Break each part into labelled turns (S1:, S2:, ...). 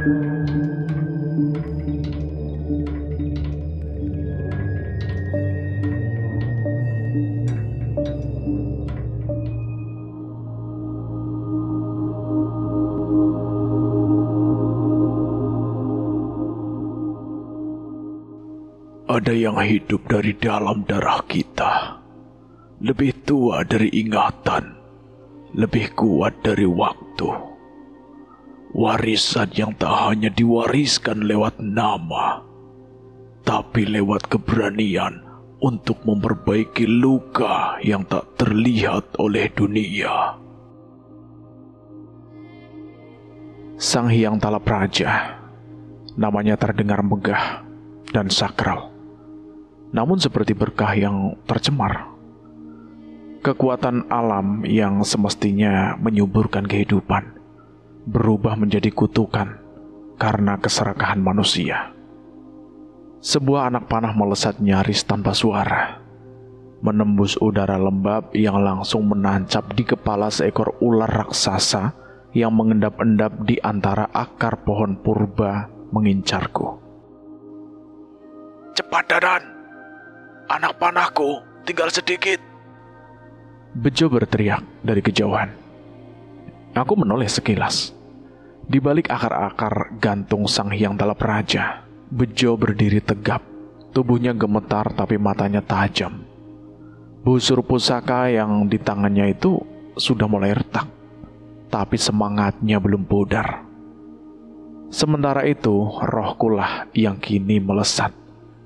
S1: Ada yang hidup dari dalam darah kita, lebih tua dari ingatan, lebih kuat dari waktu. Warisan yang tak hanya diwariskan lewat nama, tapi lewat keberanian untuk memperbaiki luka yang tak terlihat oleh dunia.
S2: Sang Hyang Talapraja, namanya terdengar megah dan sakral. Namun seperti berkah yang tercemar. Kekuatan alam yang semestinya menyuburkan kehidupan berubah menjadi kutukan karena keserakahan manusia. Sebuah anak panah melesat nyaris tanpa suara, menembus udara lembab yang langsung menancap di kepala seekor ular raksasa yang mengendap-endap di antara akar pohon purba mengincarku.
S1: Cepat Dadan, anak panahku tinggal sedikit.
S2: Bejo berteriak dari kejauhan. Aku menoleh sekilas. Di balik akar-akar gantung Sang Hyang Talapraja, Bejo berdiri tegap. Tubuhnya gemetar tapi matanya tajam. Busur pusaka yang di tangannya itu sudah mulai retak, tapi semangatnya belum pudar. Sementara itu, rohkulah yang kini melesat,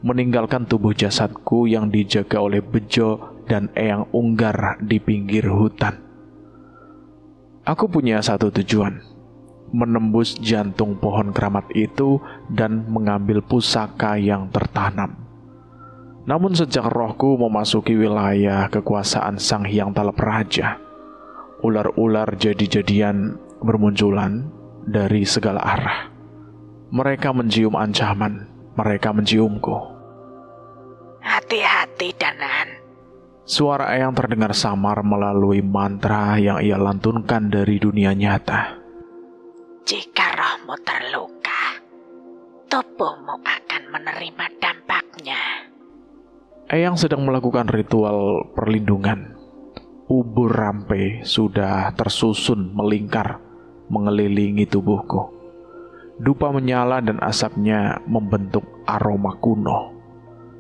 S2: meninggalkan tubuh jasadku yang dijaga oleh Bejo dan Eyang Unggar di pinggir hutan. Aku punya satu tujuan, menembus jantung pohon keramat itu dan mengambil pusaka yang tertanam. Namun sejak rohku memasuki wilayah kekuasaan Sang Hyang Talapraja, ular-ular jadi-jadian bermunculan dari segala arah. Mereka mencium ancaman, mereka menciumku.
S3: Hati-hati, Danan.
S2: Suara Eyang terdengar samar melalui mantra yang ia lantunkan dari dunia nyata.
S3: Jika rohmu terluka, tubuhmu akan menerima dampaknya.
S2: Eyang sedang melakukan ritual perlindungan. Ubur rampe sudah tersusun melingkar mengelilingi tubuhku. Dupa menyala dan asapnya membentuk aroma kuno,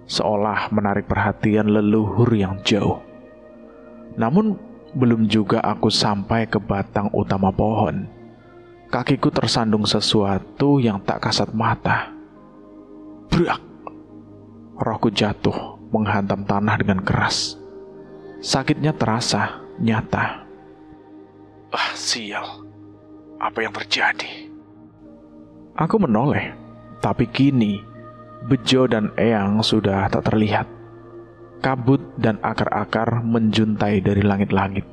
S2: seolah menarik perhatian leluhur yang jauh. Namun belum juga aku sampai ke batang utama pohon, kakiku tersandung sesuatu yang tak kasat mata. Brak! Rohku jatuh menghantam tanah dengan keras. Sakitnya terasa nyata.
S1: Sial, apa yang terjadi?
S2: Aku menoleh, tapi kini Bejo dan Eyang sudah tak terlihat. Kabut dan akar-akar menjuntai dari langit-langit.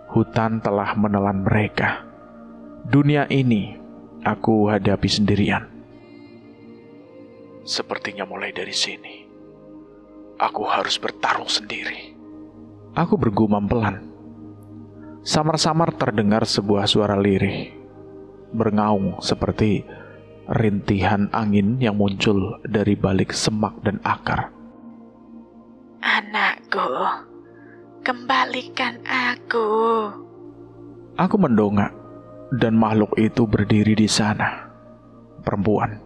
S2: Hutan telah menelan mereka. Dunia ini aku hadapi sendirian.
S1: Sepertinya mulai dari sini, aku harus bertarung sendiri.
S2: Aku bergumam pelan. Samar-samar terdengar sebuah suara lirih, berngaung seperti rintihan angin yang muncul dari balik semak dan akar.
S3: Anakku, kembalikan aku.
S2: Aku mendongak, dan makhluk itu berdiri di sana. Perempuan.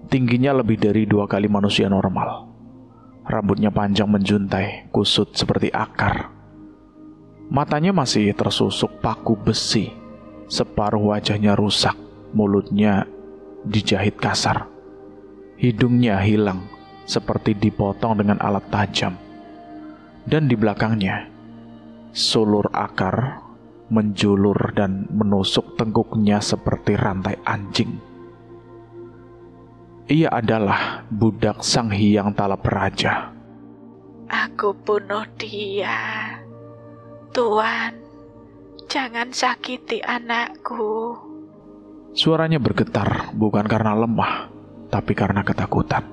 S2: Tingginya lebih dari 2 kali manusia normal. Rambutnya panjang menjuntai, kusut seperti akar. Matanya masih tersusuk paku besi. Separuh wajahnya rusak, mulutnya dijahit kasar. Hidungnya hilang, seperti dipotong dengan alat tajam. Dan di belakangnya, sulur akar menjulur dan menusuk tengkuknya seperti rantai anjing. Ia adalah budak Sang Hyang Talapraja.
S3: Aku bunuh dia. Tuan, jangan sakiti anakku.
S2: Suaranya bergetar bukan karena lemah, tapi karena ketakutan.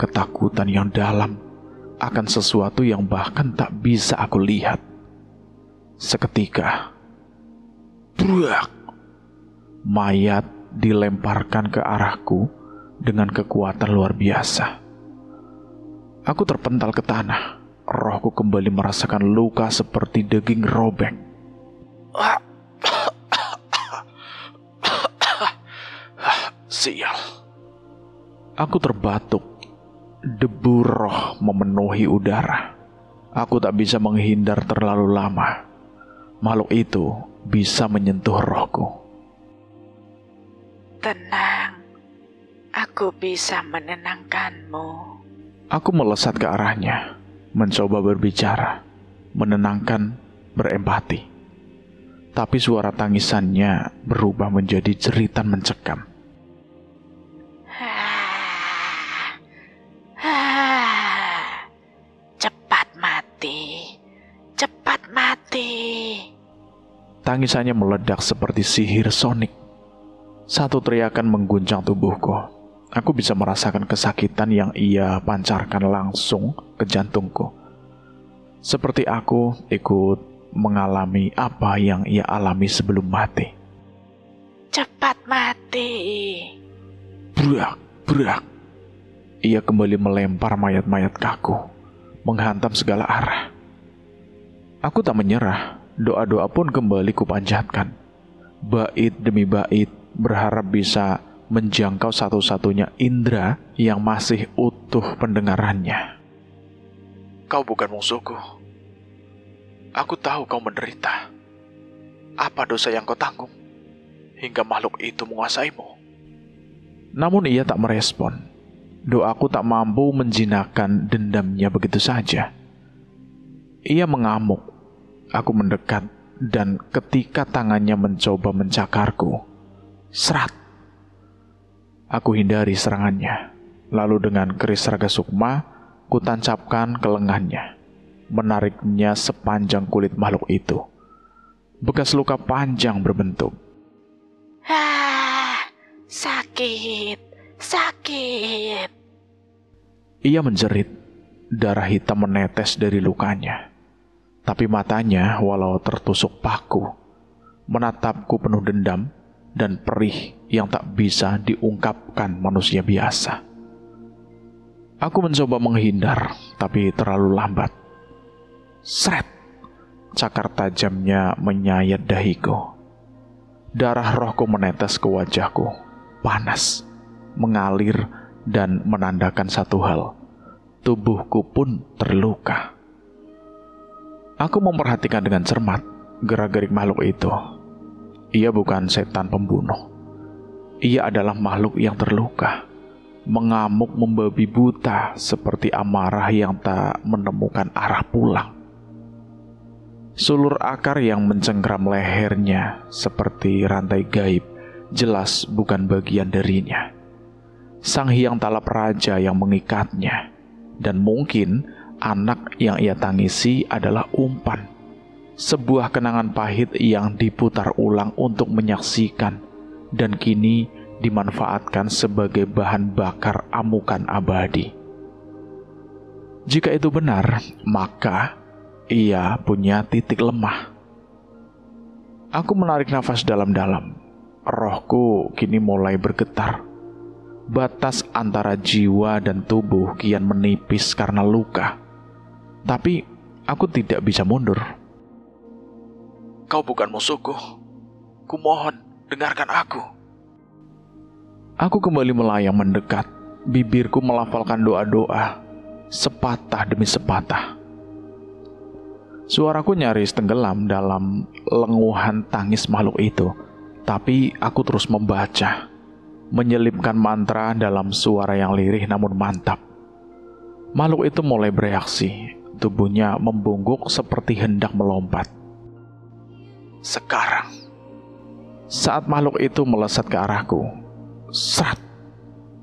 S2: Ketakutan yang dalam akan sesuatu yang bahkan tak bisa aku lihat. Seketika, brak! Mayat dilemparkan ke arahku dengan kekuatan luar biasa. Aku terpental ke tanah. Rohku kembali merasakan luka seperti daging robek.
S1: Sial.
S2: Aku terbatuk. Debu roh memenuhi udara. Aku tak bisa menghindar terlalu lama. Makhluk itu bisa menyentuh rohku.
S3: Tenang, aku bisa menenangkanmu.
S2: Aku melesat ke arahnya, mencoba berbicara, menenangkan, berempati. Tapi suara tangisannya berubah menjadi jeritan mencekam.
S3: Cepat mati.
S2: Tangisannya meledak seperti sihir sonik. Satu teriakan mengguncang tubuhku. Aku bisa merasakan kesakitan yang ia pancarkan langsung ke jantungku. Seperti aku ikut mengalami apa yang ia alami sebelum mati.
S3: Cepat mati.
S2: Brak, brak. Ia kembali melempar mayat-mayat kaku, menghantam segala arah. Aku tak menyerah, doa-doa pun kembali kupanjatkan. Bait demi bait, berharap bisa menjangkau satu-satunya indera yang masih utuh pendengarannya.
S1: Kau bukan musuhku. Aku tahu kau menderita. Apa dosa yang kau tanggung hingga makhluk itu menguasaimu?
S2: Namun ia tak merespon. Doaku tak mampu menjinakkan dendamnya begitu saja. Ia mengamuk. Aku mendekat dan ketika tangannya mencoba mencakarku, serat. Aku hindari serangannya. Lalu dengan keris Raga Sukma, kutancapkan ke lengannya, menariknya sepanjang kulit makhluk itu. Bekas luka panjang berbentuk.
S3: Sakit.
S2: Ia menjerit. Darah hitam menetes dari lukanya. Tapi matanya, walau tertusuk paku, menatapku penuh dendam dan perih yang tak bisa diungkapkan manusia biasa. Aku mencoba menghindar, tapi terlalu lambat. Sret! Cakar tajamnya menyayat dahiku. Darah rohku menetes ke wajahku, panas, mengalir dan menandakan satu hal. Tubuhku pun terluka. Aku memperhatikan dengan cermat gerak-gerik makhluk itu. Ia bukan setan pembunuh. Ia adalah makhluk yang terluka, mengamuk membabi buta seperti amarah yang tak menemukan arah pulang. Sulur akar yang mencengkram lehernya seperti rantai gaib jelas bukan bagian darinya. Sang Hyang Talap Raja yang mengikatnya, dan mungkin anak yang ia tangisi adalah umpan. Sebuah kenangan pahit yang diputar ulang untuk menyaksikan dan kini dimanfaatkan sebagai bahan bakar amukan abadi. Jika itu benar, maka ia punya titik lemah. Aku menarik nafas dalam-dalam. Rohku kini mulai bergetar. Batas antara jiwa dan tubuh kian menipis karena luka. Tapi aku tidak bisa mundur.
S1: Kau bukan musuhku. Kumohon, dengarkan aku.
S2: Aku kembali melayang mendekat. Bibirku melafalkan doa-doa, sepatah demi sepatah. Suaraku nyaris tenggelam dalam lenguhan tangis makhluk itu. Tapi aku terus membaca, menyelipkan mantra dalam suara yang lirih namun mantap. Makhluk itu mulai bereaksi. Tubuhnya membungkuk seperti hendak melompat.
S1: Sekarang.
S2: Saat makhluk itu melesat ke arahku, serat.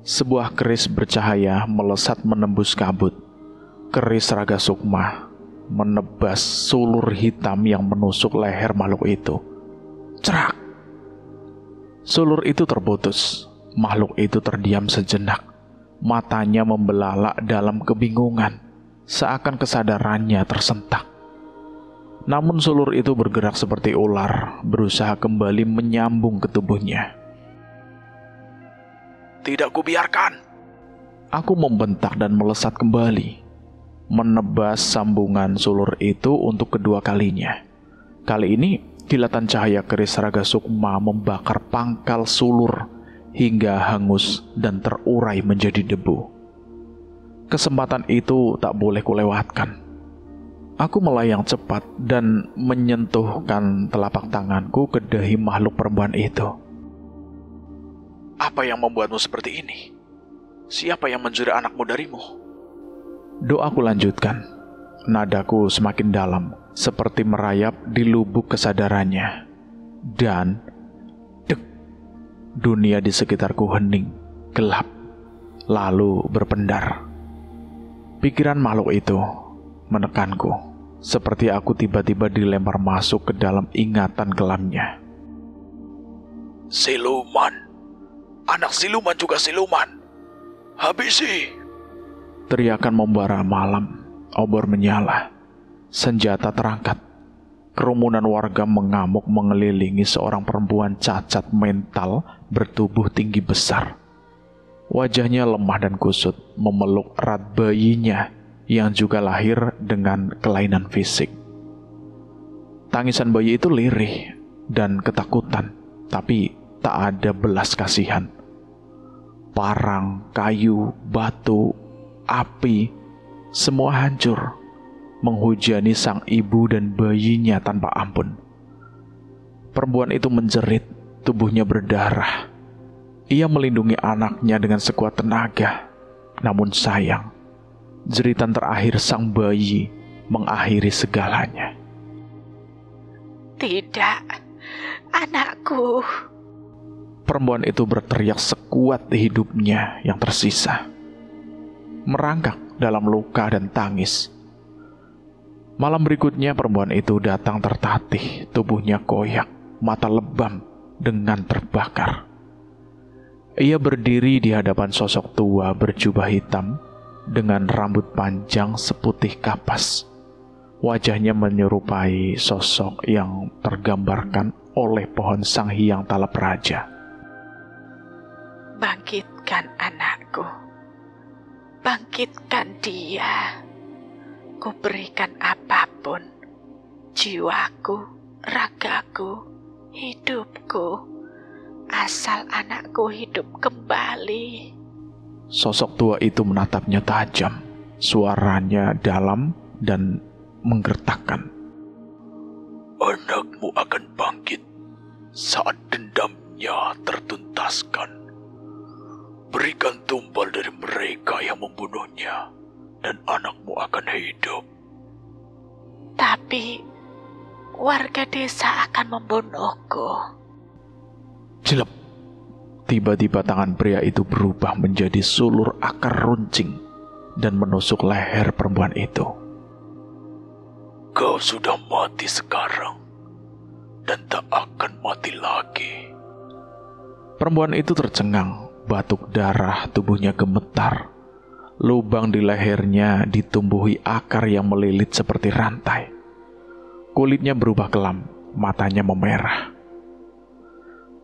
S2: Sebuah keris bercahaya melesat menembus kabut. Keris Raga Sukma menebas sulur hitam yang menusuk leher makhluk itu. Cerak! Sulur itu terputus. Makhluk itu terdiam sejenak. Matanya membelalak dalam kebingungan, seakan kesadarannya tersentak. Namun sulur itu bergerak seperti ular, berusaha kembali menyambung ke tubuhnya.
S1: Tidak kubiarkan.
S2: Aku membentak dan melesat kembali, menebas sambungan sulur itu untuk kedua kalinya. Kali ini, kilatan cahaya keris Raga Sukma membakar pangkal sulur hingga hangus dan terurai menjadi debu. Kesempatan itu tak boleh kulewatkan. Aku melayang cepat dan menyentuhkan telapak tanganku ke dahi makhluk perempuan itu.
S1: Apa yang membuatmu seperti ini? Siapa yang mencuri anakmu darimu?
S2: Doaku lanjutkan. Nadaku semakin dalam, seperti merayap di lubuk kesadarannya. Dan, dek, dunia di sekitarku hening, gelap, lalu berpendar. Pikiran makhluk itu menekanku, seperti aku tiba-tiba dilempar masuk ke dalam ingatan kelamnya.
S1: Siluman. Anak siluman juga siluman. Habisi!
S2: Teriakan membara malam, obor menyala, senjata terangkat. Kerumunan warga mengamuk mengelilingi seorang perempuan cacat mental bertubuh tinggi besar. Wajahnya lemah dan kusut, memeluk erat bayinya yang juga lahir dengan kelainan fisik. Tangisan bayi itu lirih dan ketakutan, tapi tak ada belas kasihan. Parang, kayu, batu, api, semua hancur, menghujani sang ibu dan bayinya tanpa ampun. Perempuan itu menjerit, tubuhnya berdarah. Ia melindungi anaknya dengan sekuat tenaga. Namun sayang, jeritan terakhir sang bayi mengakhiri segalanya.
S3: Tidak, anakku.
S2: Perempuan itu berteriak sekuat hidupnya yang tersisa, merangkak dalam luka dan tangis. Malam berikutnya perempuan itu datang tertatih, tubuhnya koyak, mata lebam dengan terbakar. Ia berdiri di hadapan sosok tua berjubah hitam dengan rambut panjang seputih kapas. Wajahnya menyerupai sosok yang tergambarkan oleh pohon Sanghyang Talap Raja.
S3: Bangkitkan anakku. Bangkitkan dia. Ku berikan apapun. Jiwaku, ragaku, hidupku. Asal anakku hidup kembali.
S2: Sosok tua itu menatapnya tajam. Suaranya dalam dan menggertakkan.
S1: Anakmu akan bangkit saat dendamnya tertuntaskan. Berikan tumbal dari mereka yang membunuhnya, dan anakmu akan hidup.
S3: Tapi warga desa akan membunuhku.
S2: Jelep. Tiba-tiba tangan pria itu berubah menjadi sulur akar runcing dan menusuk leher perempuan itu.
S1: Kau sudah mati sekarang, dan tak akan mati lagi.
S2: Perempuan itu tercengang. Batuk darah, tubuhnya gemetar. Lubang di lehernya ditumbuhi akar yang melilit seperti rantai. Kulitnya berubah kelam, matanya memerah.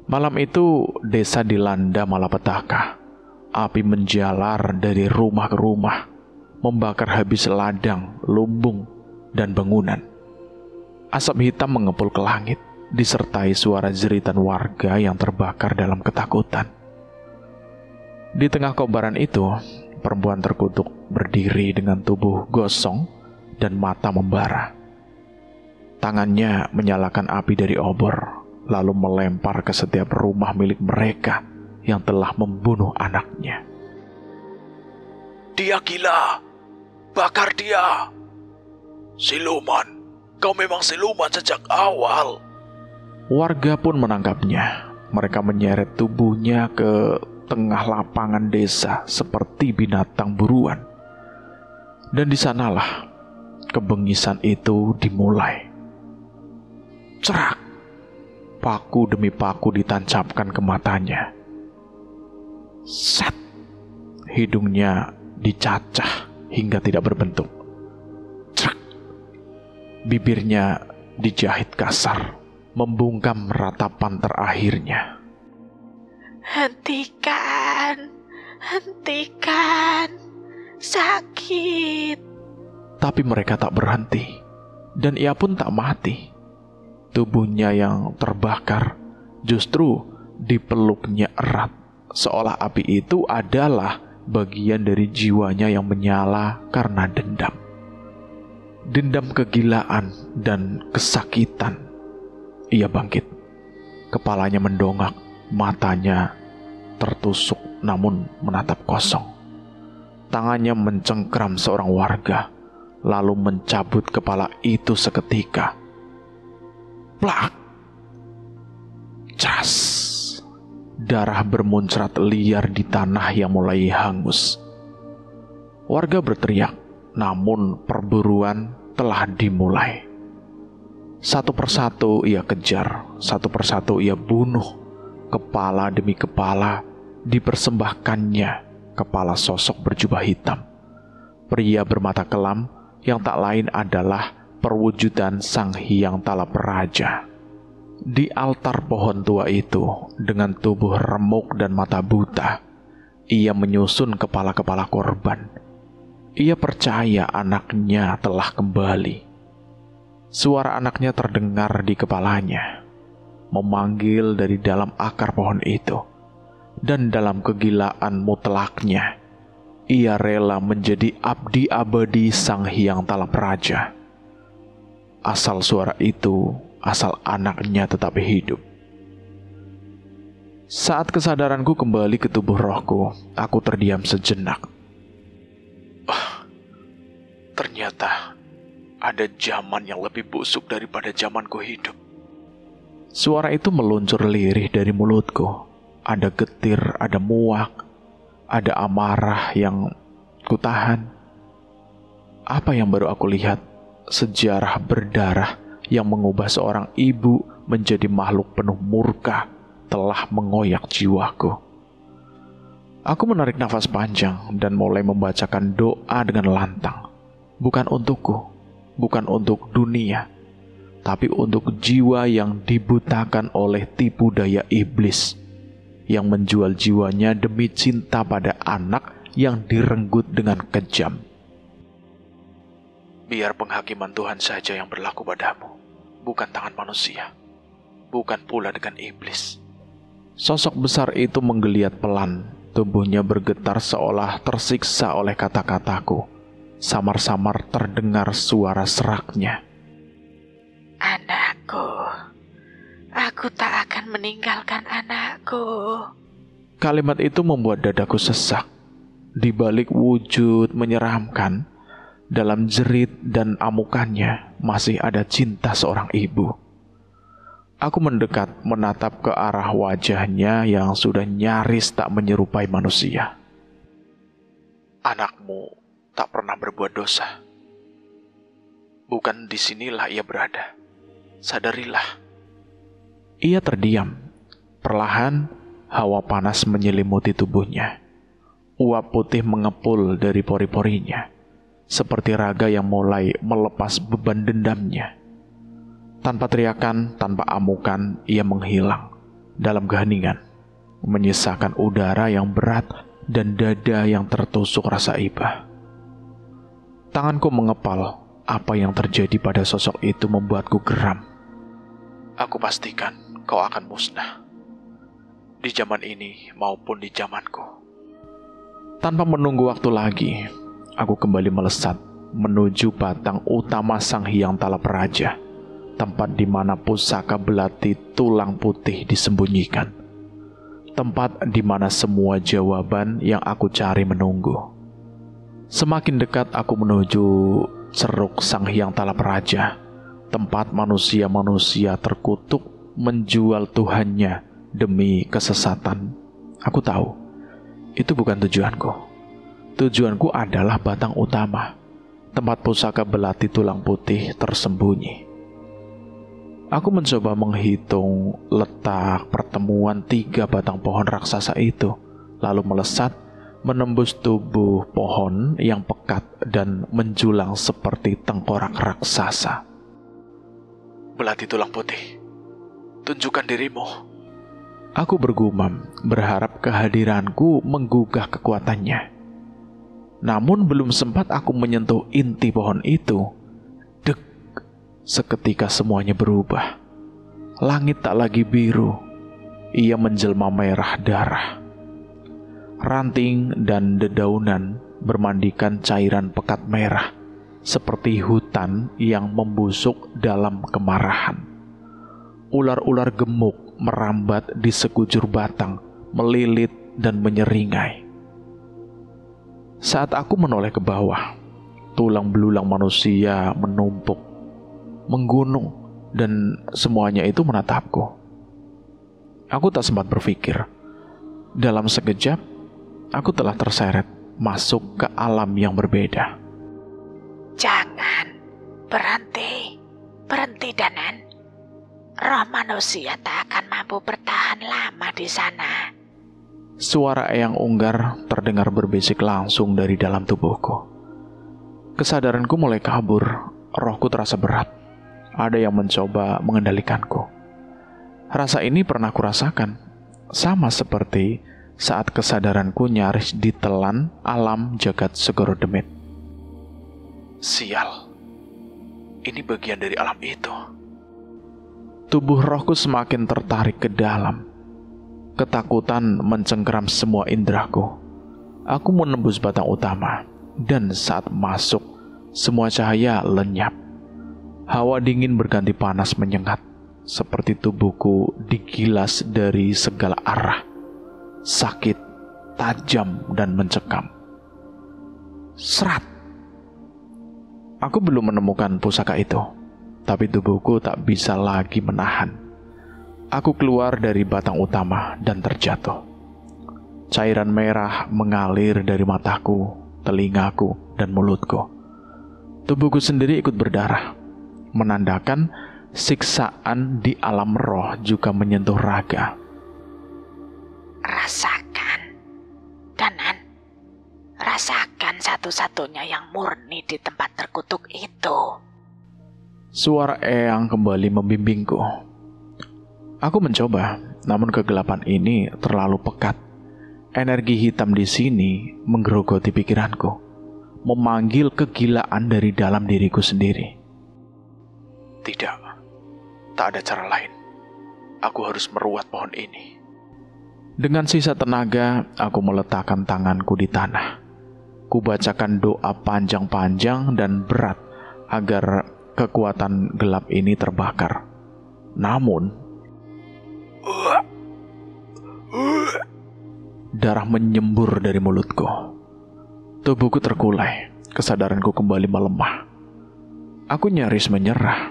S2: Malam itu desa dilanda malapetaka. Api menjalar dari rumah ke rumah, membakar habis ladang, lumbung, dan bangunan. Asap hitam mengepul ke langit, disertai suara jeritan warga yang terbakar dalam ketakutan. Di tengah kobaran itu, perempuan terkutuk berdiri dengan tubuh gosong dan mata membara. Tangannya menyalakan api dari obor, lalu melempar ke setiap rumah milik mereka yang telah membunuh anaknya.
S1: Dia gila! Bakar dia! Siluman! Kau memang siluman sejak awal!
S2: Warga pun menangkapnya. Mereka menyeret tubuhnya ke tengah lapangan desa seperti binatang buruan. Dan di sanalah kebengisan itu dimulai. Cerak! Paku demi paku ditancapkan ke matanya. Set! Hidungnya dicacah hingga tidak berbentuk. Cerak! Bibirnya dijahit kasar, membungkam ratapan terakhirnya.
S3: Hentikan. hentikan, sakit.
S2: Tapi mereka tak berhenti, dan ia pun tak mati. Tubuhnya yang terbakar justru dipeluknya erat, seolah api itu adalah bagian dari jiwanya yang menyala karena dendam. Dendam kegilaan dan kesakitan. Ia bangkit. Kepalanya mendongak, matanya tertusuk namun menatap kosong. Tangannya mencengkram seorang warga, lalu mencabut kepala itu seketika. Plak! Cas! Darah bermuncrat liar di tanah yang mulai hangus. Warga berteriak, namun perburuan telah dimulai. Satu persatu ia kejar, satu persatu ia bunuh. Kepala demi kepala dipersembahkannya, kepala sosok berjubah hitam. Pria bermata kelam yang tak lain adalah perwujudan Sang Hyang Talaperaja. Di altar pohon tua itu, dengan tubuh remuk dan mata buta, ia menyusun kepala-kepala korban. Ia percaya anaknya telah kembali. Suara anaknya terdengar di kepalanya, memanggil dari dalam akar pohon itu. Dan dalam kegilaan mutlaknya, ia rela menjadi abdi abadi Sang Hyang Talaperaja. Asal suara itu, asal anaknya tetap hidup. Saat kesadaranku kembali ke tubuh rohku, aku terdiam sejenak. Ternyata ada zaman yang lebih busuk daripada zamanku hidup. Suara itu meluncur lirih dari mulutku. Ada getir, ada muak, ada amarah yang kutahan. Apa yang baru aku lihat? Sejarah berdarah yang mengubah seorang ibu menjadi makhluk penuh murka telah mengoyak jiwaku. Aku menarik nafas panjang dan mulai membacakan doa dengan lantang. Bukan untukku, bukan untuk dunia, tapi untuk jiwa yang dibutakan oleh tipu daya iblis, yang menjual jiwanya demi cinta pada anak yang direnggut dengan kejam. Biar penghakiman Tuhan saja yang berlaku padamu, bukan tangan manusia, bukan pula dengan iblis. Sosok besar itu menggeliat pelan, tubuhnya bergetar seolah tersiksa oleh kata-kataku. Samar-samar terdengar suara seraknya.
S3: Anakku, aku tak akan meninggalkan anakku.
S2: Kalimat itu membuat dadaku sesak. Di balik wujud menyeramkan, dalam jerit dan amukannya masih ada cinta seorang ibu. Aku mendekat menatap ke arah wajahnya yang sudah nyaris tak menyerupai manusia. Anakmu tak pernah berbuat dosa. Bukan disinilah ia berada. Sadarilah. Ia terdiam. Perlahan, hawa panas menyelimuti tubuhnya. Uap putih mengepul dari pori-porinya, seperti raga yang mulai melepas beban dendamnya. Tanpa teriakan, tanpa amukan, ia menghilang dalam keheningan, menyisakan udara yang berat dan dada yang tertusuk rasa iba. Tanganku mengepal. Apa yang terjadi pada sosok itu membuatku geram. Aku pastikan kau akan musnah, di zaman ini maupun di zamanku. Tanpa menunggu waktu lagi, aku kembali melesat menuju batang utama Sang Hyang Talaperaja, tempat di mana pusaka belati tulang putih disembunyikan. Tempat di mana semua jawaban yang aku cari menunggu. Semakin dekat aku menuju ceruk Sang Hyang Talaperaja, tempat manusia-manusia terkutuk menjual Tuhannya demi kesesatan. Aku tahu, itu bukan tujuanku. Tujuanku adalah batang utama, tempat pusaka belati tulang putih tersembunyi. Aku mencoba menghitung letak pertemuan 3 batang pohon raksasa itu, lalu melesat menembus tubuh pohon yang pekat dan menjulang seperti tengkorak raksasa. Belati tulang putih, tunjukkan dirimu. Aku bergumam, berharap kehadiranku menggugah kekuatannya. Namun belum sempat aku menyentuh inti pohon itu, dek, seketika semuanya berubah. Langit tak lagi biru, ia menjelma merah darah. Ranting dan dedaunan bermandikan cairan pekat merah, seperti hutan yang membusuk dalam kemarahan. Ular-ular gemuk merambat di sekujur batang, melilit dan menyeringai. Saat aku menoleh ke bawah, tulang belulang manusia menumpuk, menggunung, dan semuanya itu menatapku. Aku tak sempat berpikir. Dalam sekejap, aku telah terseret masuk ke alam yang berbeda.
S3: Jangan, berhenti Danan. Roh manusia tak akan mampu bertahan lama di sana.
S2: Suara Eyang Unggar terdengar berbisik langsung dari dalam tubuhku. Kesadaranku mulai kabur, rohku terasa berat. Ada yang mencoba mengendalikanku. Rasa ini pernah kurasakan, sama seperti saat kesadaranku nyaris ditelan alam jagat Segoro Demit. Sial, ini bagian dari alam itu. Tubuh rohku semakin tertarik ke dalam. Ketakutan mencengkeram semua indraku. Aku menembus batang utama, dan saat masuk, semua cahaya lenyap. Hawa dingin berganti panas menyengat, seperti tubuhku digilas dari segala arah. Sakit, tajam, dan mencekam. Serat! Aku belum menemukan pusaka itu, tapi tubuhku tak bisa lagi menahan. Aku keluar dari batang utama dan terjatuh. Cairan merah mengalir dari mataku, telingaku, dan mulutku. Tubuhku sendiri ikut berdarah, menandakan siksaan di alam roh juga menyentuh raga.
S3: Rasakan, Danan. Rasakan satu-satunya yang murni di tempat terkutuk itu.
S2: Suara Eyang kembali membimbingku. Aku mencoba, namun kegelapan ini terlalu pekat. Energi hitam di sini menggerogoti pikiranku, memanggil kegilaan dari dalam diriku sendiri. Tidak, tak ada cara lain. Aku harus meruat pohon ini. Dengan sisa tenaga, aku meletakkan tanganku di tanah. Kubacakan doa panjang-panjang dan berat agar kekuatan gelap ini terbakar. Namun, darah menyembur dari mulutku. Tubuhku terkulai, kesadaranku kembali melemah. Aku nyaris menyerah.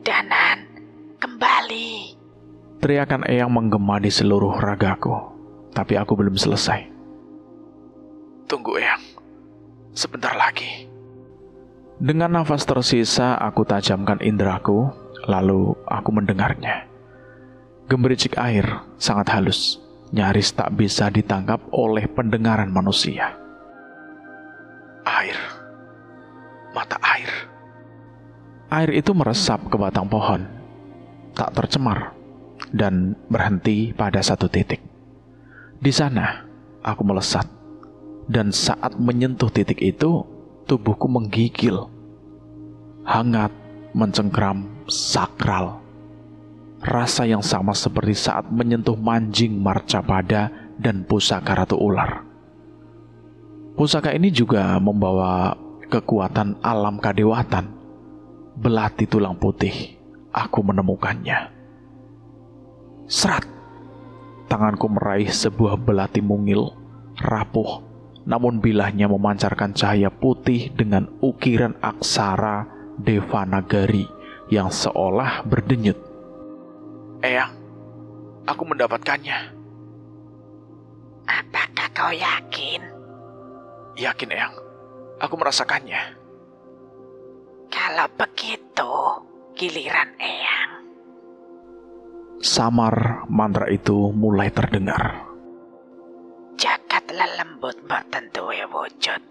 S3: Danan, kembali.
S2: Teriakan Eyang menggema di seluruh ragaku, tapi aku belum selesai. Tunggu Eyang, sebentar lagi. Dengan nafas tersisa, aku tajamkan indraku, lalu aku mendengarnya. Gemericik air sangat halus, nyaris tak bisa ditangkap oleh pendengaran manusia. Air, mata air. Air itu meresap ke batang pohon, tak tercemar, dan berhenti pada satu titik. Di sana, aku melesat, dan saat menyentuh titik itu, tubuhku menggigil. Hangat, mencengkram, sakral. Rasa yang sama seperti saat menyentuh manjing marcapada dan pusaka Ratu Ular. Pusaka ini juga membawa kekuatan alam kadewatan. Belati tulang putih, aku menemukannya. Serat! Tanganku meraih sebuah belati mungil, rapuh, namun bilahnya memancarkan cahaya putih dengan ukiran aksara Devanagari yang seolah berdenyut. Eyang, aku mendapatkannya.
S3: Apakah kau yakin?
S2: Yakin, Eyang. Aku merasakannya.
S3: Kalau begitu, giliran Eyang.
S2: Samar mantra itu mulai terdengar.
S3: Jagat lelembut boten duwe wujud.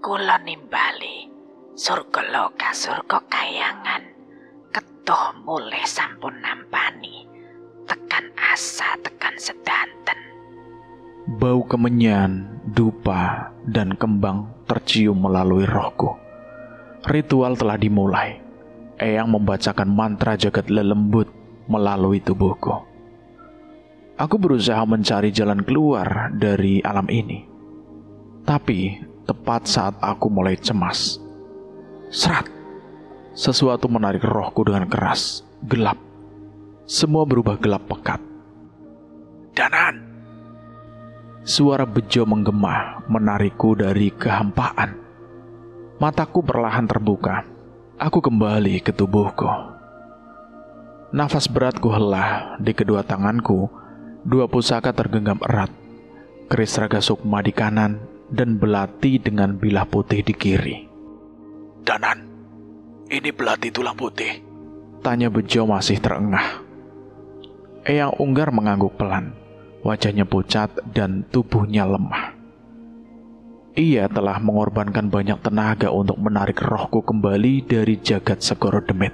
S3: Kula nimbali surga loka surga kayangan. Ketuh mulih sampun nampani. tekan asa, tekan sedanten.
S2: Bau kemenyan, dupa, dan kembang tercium melalui rohku. Ritual telah dimulai. Eyang membacakan mantra jagat lelembut melalui tubuhku. Aku berusaha mencari jalan keluar dari alam ini. Tapi tepat saat aku mulai cemas, serat, sesuatu menarik rohku dengan keras, gelap. Semua berubah gelap pekat.
S1: Danan!
S2: Suara Bejo menggema menarikku dari kehampaan. Mataku perlahan terbuka. Aku kembali ke tubuhku. Nafas beratku hela di kedua tanganku. 2 pusaka tergenggam erat. Keris Raga Sukma di kanan dan belati dengan bilah putih di kiri.
S1: Danan, ini belati tulang putih.
S2: Tanya Bejo masih terengah. Eyang Unggar mengangguk pelan. Wajahnya pucat dan tubuhnya lemah. Ia telah mengorbankan banyak tenaga untuk menarik rohku kembali dari jagat Segoro Demit.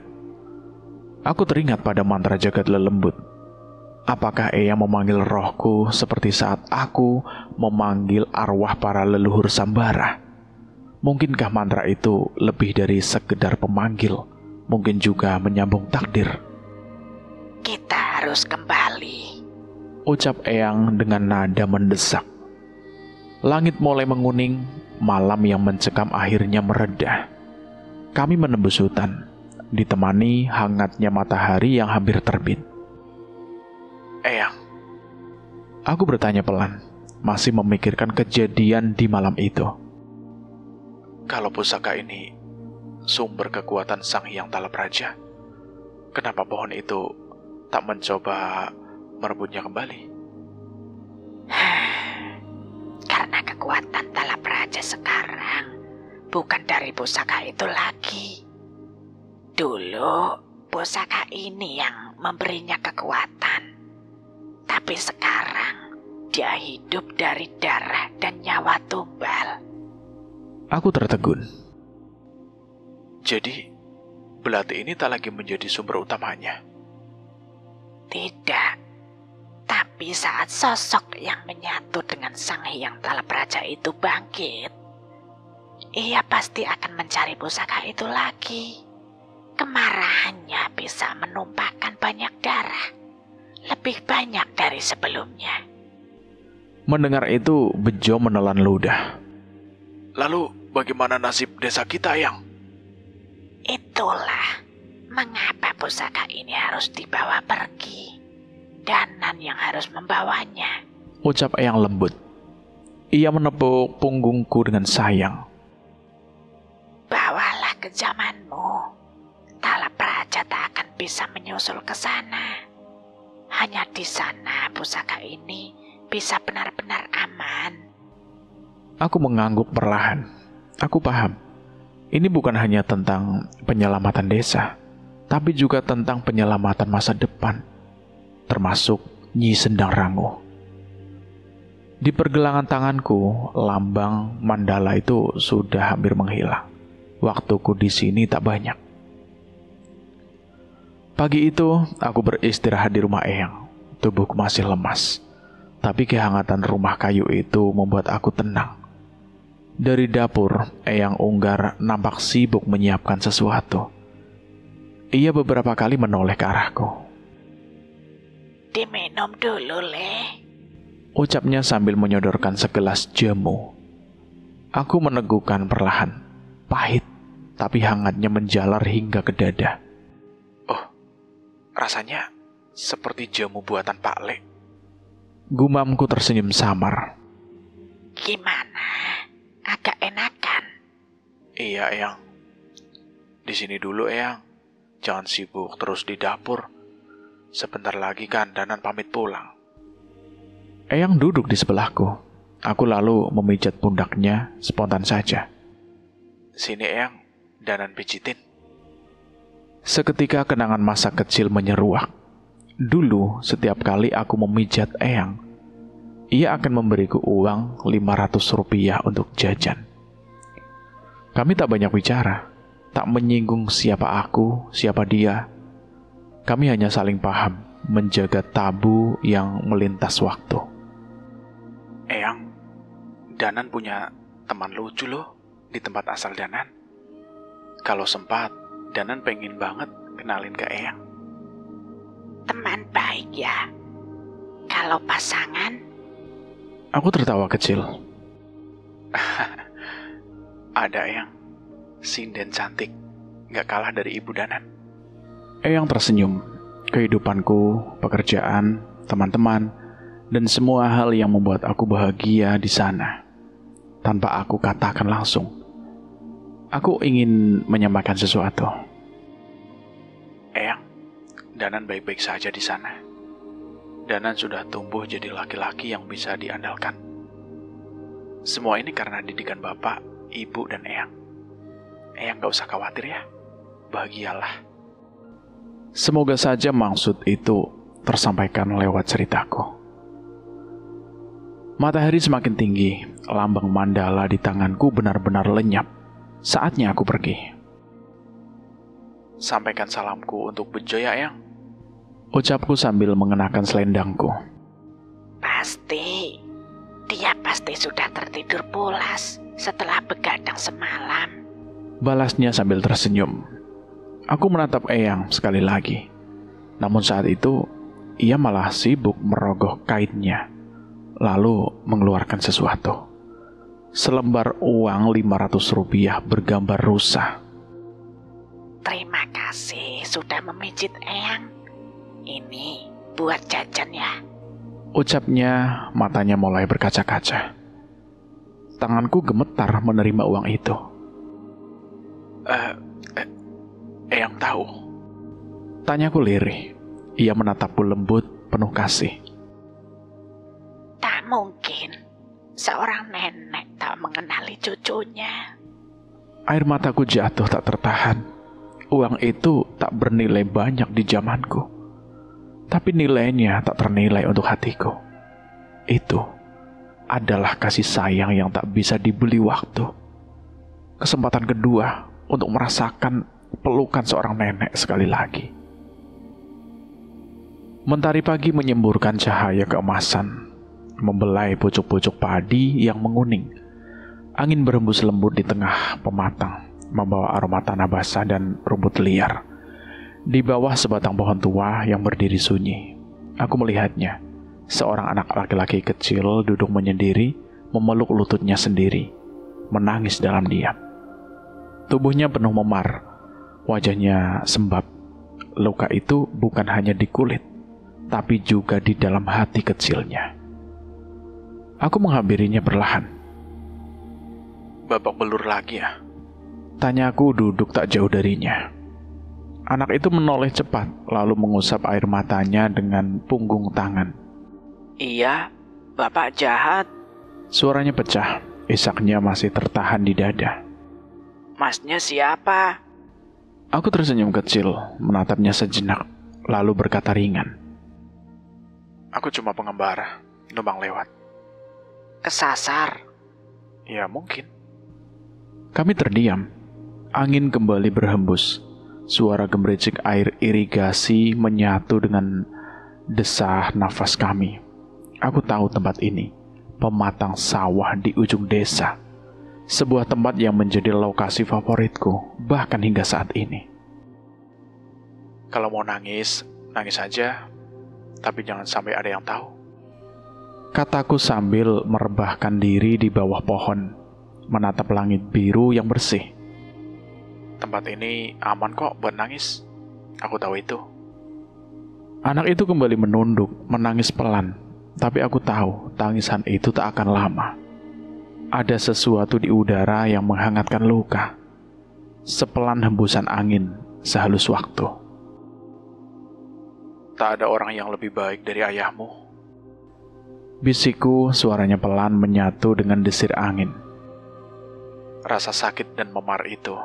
S2: Aku teringat pada mantra jagat lelembut. Apakah Eyang memanggil rohku seperti saat aku memanggil arwah para leluhur Sambara? Mungkinkah mantra itu lebih dari sekedar pemanggil? Mungkin juga menyambung takdir.
S3: Kita harus kembali,
S2: ucap Eyang dengan nada mendesak. Langit mulai menguning, malam yang mencekam akhirnya mereda. Kami menembus hutan, ditemani hangatnya matahari yang hampir terbit.
S1: Eyang,
S2: aku bertanya pelan, masih memikirkan kejadian di malam itu.
S1: kalau pusaka ini sumber kekuatan Sang Hyang Talapraja, kenapa pohon itu tak mencoba merebutnya kembali?
S3: karena kekuatan Talapraja sekarang bukan dari pusaka itu lagi. Dulu pusaka ini yang memberinya kekuatan, tapi sekarang dia hidup dari darah dan nyawa tumbal.
S2: Aku tertegun.
S1: Jadi, belati ini tak lagi menjadi sumber utamanya.
S3: Tidak, tapi saat sosok yang menyatu dengan Sang Hyang Talapraja itu bangkit, ia pasti akan mencari pusaka itu lagi. Kemarahannya bisa menumpahkan banyak darah, lebih banyak dari sebelumnya.
S2: Mendengar itu, Bejo menelan ludah.
S1: Lalu, bagaimana nasib desa kita, Yang?
S3: Itulah mengapa pusaka ini harus dibawa pergi. Danan yang harus membawanya,
S2: ucap Eyang lembut. Ia menepuk punggungku dengan sayang.
S3: Bawalah ke zamanmu. Talapraja tak akan bisa menyusul ke sana. Hanya di sana pusaka ini bisa benar-benar aman.
S2: Aku mengangguk perlahan. Aku paham. Ini bukan hanya tentang penyelamatan desa, tapi juga tentang penyelamatan masa depan, termasuk Nyi Sendang Rangu. Di pergelangan tanganku, lambang mandala itu sudah hampir menghilang. Waktuku di sini tak banyak. Pagi itu, aku beristirahat di rumah Eyang. Tubuhku masih lemas, tapi kehangatan rumah kayu itu membuat aku tenang. Dari dapur, Eyang Unggar nampak sibuk menyiapkan sesuatu. Ia beberapa kali menoleh ke arahku.
S3: Diminum dulu, Le,
S2: ucapnya sambil menyodorkan segelas jamu. Aku meneguhkan perlahan. Pahit, tapi hangatnya menjalar hingga ke dada.
S1: Oh, rasanya seperti jamu buatan Pak Le.
S2: Gumamku tersenyum samar.
S3: Gimana? Agak enakan?
S1: Iya, Eyang. Di sini dulu, Eyang. Jangan sibuk terus di dapur. Sebentar lagi kan Danan pamit pulang.
S2: Eyang duduk di sebelahku. Aku lalu memijat pundaknya spontan saja.
S1: Sini, Eyang. Danan pijitin.
S2: Seketika kenangan masa kecil menyeruak. Dulu, setiap kali aku memijat Eyang, ia akan memberiku uang 500 rupiah untuk jajan. Kami tak banyak bicara, tak menyinggung siapa aku, siapa dia. Kami hanya saling paham menjaga tabu yang melintas waktu.
S1: Eyang, Danan punya teman lucu loh di tempat asal Danan. Kalau sempat, Danan pengen banget kenalin ke Eyang.
S3: Teman baik ya. Kalau pasangan,
S2: Aku tertawa kecil.
S1: Ada Eyang, sinden cantik, gak kalah dari Ibu Danan.
S2: Eyang tersenyum. Kehidupanku, pekerjaan, teman-teman, dan semua hal yang membuat aku bahagia di sana. Tanpa aku katakan langsung, aku ingin menyampaikan sesuatu.
S1: Eyang, Danan baik-baik saja di sana. Danan sudah tumbuh jadi laki-laki yang bisa diandalkan. Semua ini karena didikan Bapak, Ibu, dan Eyang. Eyang gak usah khawatir ya, bahagialah.
S2: Semoga saja maksud itu tersampaikan lewat ceritaku. Matahari semakin tinggi, lambang mandala di tanganku benar-benar lenyap. Saatnya aku pergi.
S1: Sampaikan salamku untuk Bejo ya, Eyang.
S2: Ucapku sambil mengenakan selendangku.
S3: pasti. Dia pasti sudah tertidur pulas setelah begadang semalam.
S2: Balasnya sambil tersenyum. Aku menatap Eyang sekali lagi. Namun saat itu, ia malah sibuk merogoh kainnya, lalu mengeluarkan sesuatu. Selembar uang 500 rupiah bergambar rusa.
S3: Terima kasih sudah memijit Eyang. Ini buat jajan ya.
S2: Ucapnya, matanya mulai berkaca-kaca. Tanganku gemetar menerima uang itu.
S1: Eyang tahu.
S2: Tanyaku lirih. Ia menatapku lembut, penuh kasih.
S3: Tak mungkin seorang nenek tak mengenali cucunya.
S2: Air mataku jatuh tak tertahan. Uang itu tak bernilai banyak di zamanku. Tapi nilainya tak ternilai untuk hatiku. Itu adalah kasih sayang yang tak bisa dibeli waktu. Kesempatan kedua untuk merasakan pelukan seorang nenek sekali lagi. Mentari pagi menyemburkan cahaya keemasan, membelai pucuk-pucuk padi yang menguning. Angin berembus lembut di tengah pematang, membawa aroma tanah basah dan rumput liar. Di bawah sebatang pohon tua yang berdiri sunyi, aku melihatnya. Seorang anak laki-laki kecil duduk menyendiri, memeluk lututnya sendiri, menangis dalam diam. Tubuhnya penuh memar, wajahnya sembab. Luka itu bukan hanya di kulit, tapi juga di dalam hati kecilnya. Aku menghampirinya perlahan.
S1: Babak belur lagi ya?
S2: Tanyaku duduk tak jauh darinya. Anak itu menoleh cepat, lalu mengusap air matanya dengan punggung tangan.
S4: Iya, Bapak jahat.
S2: Suaranya pecah, isaknya masih tertahan di dada.
S4: Masnya siapa?
S2: Aku tersenyum kecil, menatapnya sejenak, lalu berkata ringan.
S1: Aku cuma pengembara, numpang lewat.
S4: Kesasar.
S1: Ya mungkin.
S2: Kami terdiam. Angin kembali berhembus. Suara gemericik air irigasi menyatu dengan desah nafas kami. Aku tahu tempat ini, pematang sawah di ujung desa. Sebuah tempat yang menjadi lokasi favoritku, bahkan hingga saat ini.
S1: Kalau mau nangis, nangis aja. Tapi jangan sampai ada yang tahu.
S2: Kataku sambil merebahkan diri di bawah pohon, menatap langit biru yang bersih.
S1: Tempat ini aman kok buat nangis. Aku tahu itu.
S2: Anak itu kembali menunduk, menangis pelan. Tapi aku tahu tangisan itu tak akan lama. Ada sesuatu di udara yang menghangatkan luka. Sepelan hembusan angin, sehalus waktu.
S1: Tak ada orang yang lebih baik dari ayahmu.
S2: Bisikku, suaranya pelan menyatu dengan desir angin.
S1: Rasa sakit dan memar itu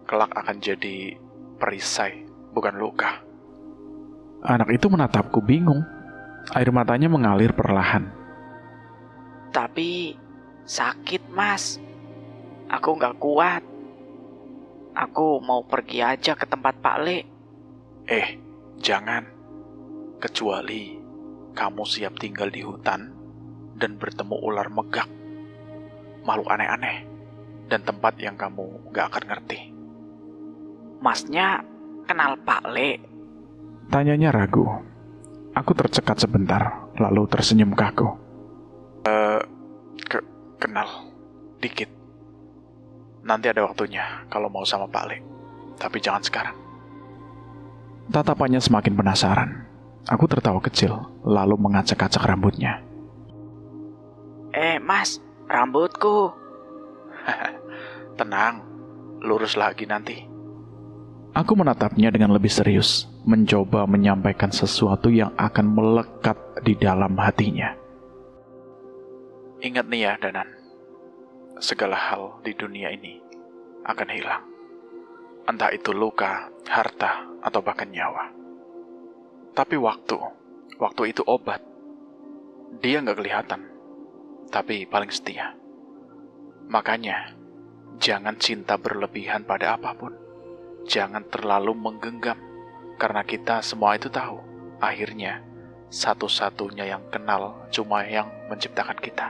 S1: kelak akan jadi perisai, bukan luka.
S2: Anak itu menatapku bingung. Air matanya mengalir perlahan.
S4: Tapi sakit, Mas. Aku gak kuat. Aku mau pergi aja ke tempat Pak Le.
S1: Jangan.
S2: Kecuali kamu siap tinggal di hutan dan bertemu ular megak, makhluk aneh-aneh, dan tempat yang kamu gak akan ngerti.
S4: Masnya kenal Pak Le?
S2: Tanyanya ragu. Aku tercekat sebentar, lalu tersenyum kaku. Kenal, dikit. Nanti ada waktunya kalau mau sama Pak Le, tapi jangan sekarang. Tatapannya semakin penasaran. Aku tertawa kecil, lalu mengacak-acak rambutnya.
S4: Mas, rambutku.
S2: Tenang, lurus lagi nanti. Aku menatapnya dengan lebih serius, mencoba menyampaikan sesuatu yang akan melekat di dalam hatinya. Ingat nih ya, Danan. Segala hal di dunia ini akan hilang. Entah itu luka, harta, atau bahkan nyawa. Tapi waktu itu obat. Dia nggak kelihatan, tapi paling setia. Makanya, jangan cinta berlebihan pada apapun. Jangan terlalu menggenggam, karena kita semua itu tahu, akhirnya satu-satunya yang kenal cuma yang menciptakan kita.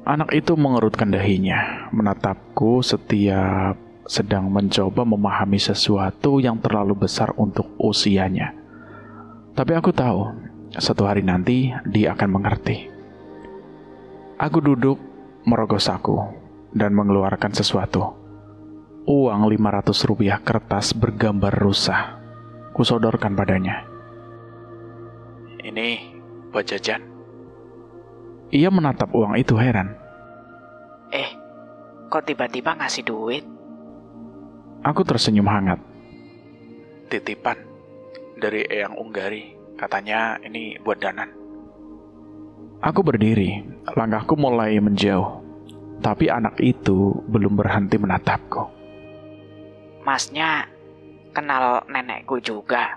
S2: Anak itu mengerutkan dahinya, menatapku setiap sedang mencoba memahami sesuatu yang terlalu besar untuk usianya. Tapi aku tahu, satu hari nanti dia akan mengerti. Aku duduk merogoh saku dan mengeluarkan sesuatu. Uang 500 rupiah kertas bergambar rusa. Kusodorkan padanya. Ini buat jajan. Ia menatap uang itu heran.
S4: Kok tiba-tiba ngasih duit?
S2: Aku tersenyum hangat. Titipan dari Eyang Unggari. Katanya ini buat Danan. Aku berdiri. Langkahku mulai menjauh. Tapi anak itu belum berhenti menatapku.
S4: Masnya kenal nenekku juga?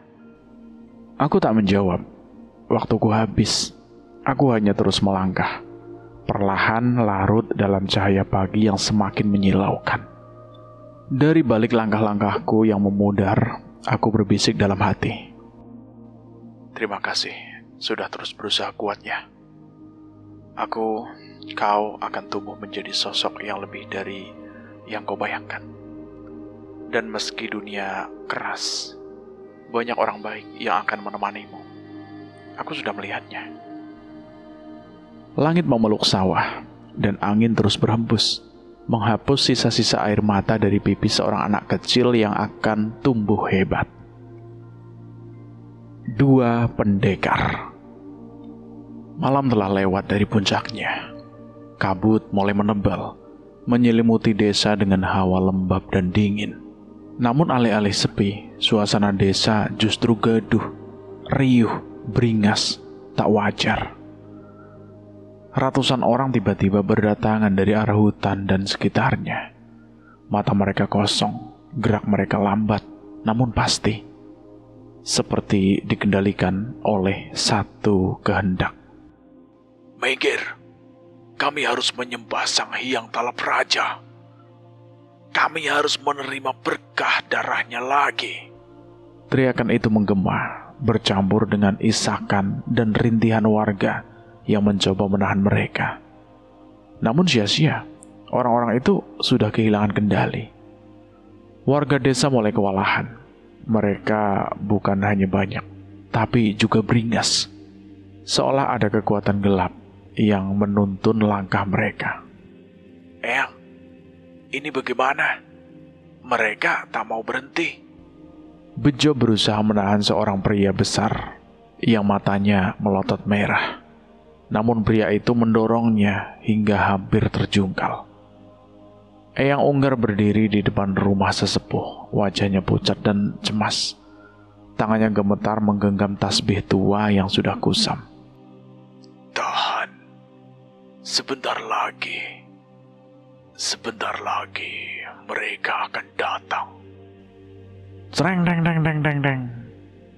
S2: Aku tak menjawab. Waktuku habis. Aku hanya terus melangkah. Perlahan larut dalam cahaya pagi yang semakin menyilaukan. Dari balik langkah-langkahku yang memudar, aku berbisik dalam hati. Terima kasih, sudah terus berusaha kuat ya. Kau akan tumbuh menjadi sosok yang lebih dari yang kau bayangkan. Dan meski dunia keras, banyak orang baik yang akan menemanimu. Aku sudah melihatnya. Langit memeluk sawah, dan angin terus berhembus, menghapus sisa-sisa air mata dari pipi seorang anak kecil yang akan tumbuh hebat. Dua pendekar. Malam telah lewat dari puncaknya. Kabut mulai menebal, menyelimuti desa dengan hawa lembab dan dingin. Namun alih-alih sepi, suasana desa justru gaduh, riuh, beringas, tak wajar. Ratusan orang tiba-tiba berdatangan dari arah hutan dan sekitarnya. Mata mereka kosong, gerak mereka lambat, namun pasti. Seperti dikendalikan oleh satu kehendak. Minggir, kami harus menyembah Sang Hyang Talapraja. Kami harus menerima berkah darahnya lagi. Teriakan itu menggema, bercampur dengan isakan dan rintihan warga yang mencoba menahan mereka. Namun sia-sia, orang-orang itu sudah kehilangan kendali. Warga desa mulai kewalahan. Mereka bukan hanya banyak, tapi juga beringas. Seolah ada kekuatan gelap yang menuntun langkah mereka. Eyang, ini bagaimana? Mereka tak mau berhenti. Bejo berusaha menahan seorang pria besar yang matanya melotot merah. Namun pria itu mendorongnya hingga hampir terjungkal. Eyang Unggar berdiri di depan rumah sesepuh, wajahnya pucat dan cemas. Tangannya gemetar menggenggam tasbih tua yang sudah kusam. Tahan. Sebentar lagi mereka akan datang. Cereng deng deng deng deng deng.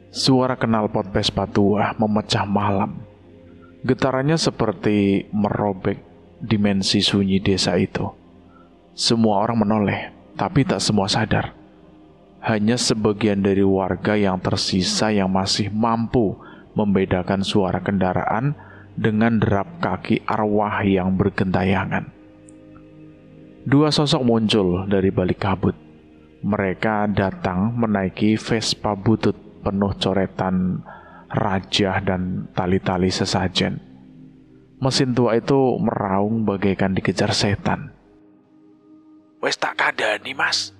S2: Suara knalpot Vespa tua memecah malam. Getarannya seperti merobek dimensi sunyi desa itu. Semua orang menoleh, tapi tak semua sadar. Hanya sebagian dari warga yang tersisa yang masih mampu membedakan suara kendaraan dengan derap kaki arwah yang bergentayangan. Dua sosok muncul dari balik kabut. Mereka datang menaiki Vespa butut penuh coretan rajah dan tali-tali sesajen. Mesin tua itu meraung bagaikan dikejar setan.
S1: Wes tak kandani mas,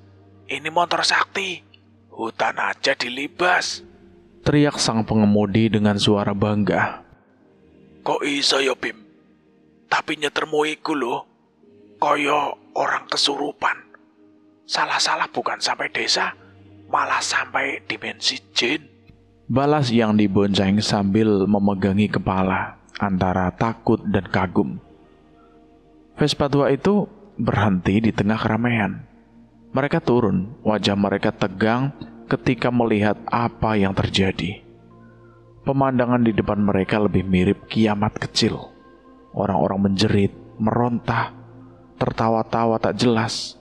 S1: ini motor sakti, hutan aja dilibas.
S2: Teriak sang pengemudi dengan suara bangga.
S1: Kok iso ya Bim? Tapi nyetermu iku lho, koyo orang kesurupan. Salah-salah bukan sampai desa, malah sampai dimensi jin.
S2: Balas yang dibonceng sambil memegangi kepala antara takut dan kagum. Vespa tua itu berhenti di tengah keramaian. Mereka turun, wajah mereka tegang ketika melihat apa yang terjadi. Pemandangan di depan mereka lebih mirip kiamat kecil. Orang-orang menjerit, meronta, tertawa-tawa tak jelas.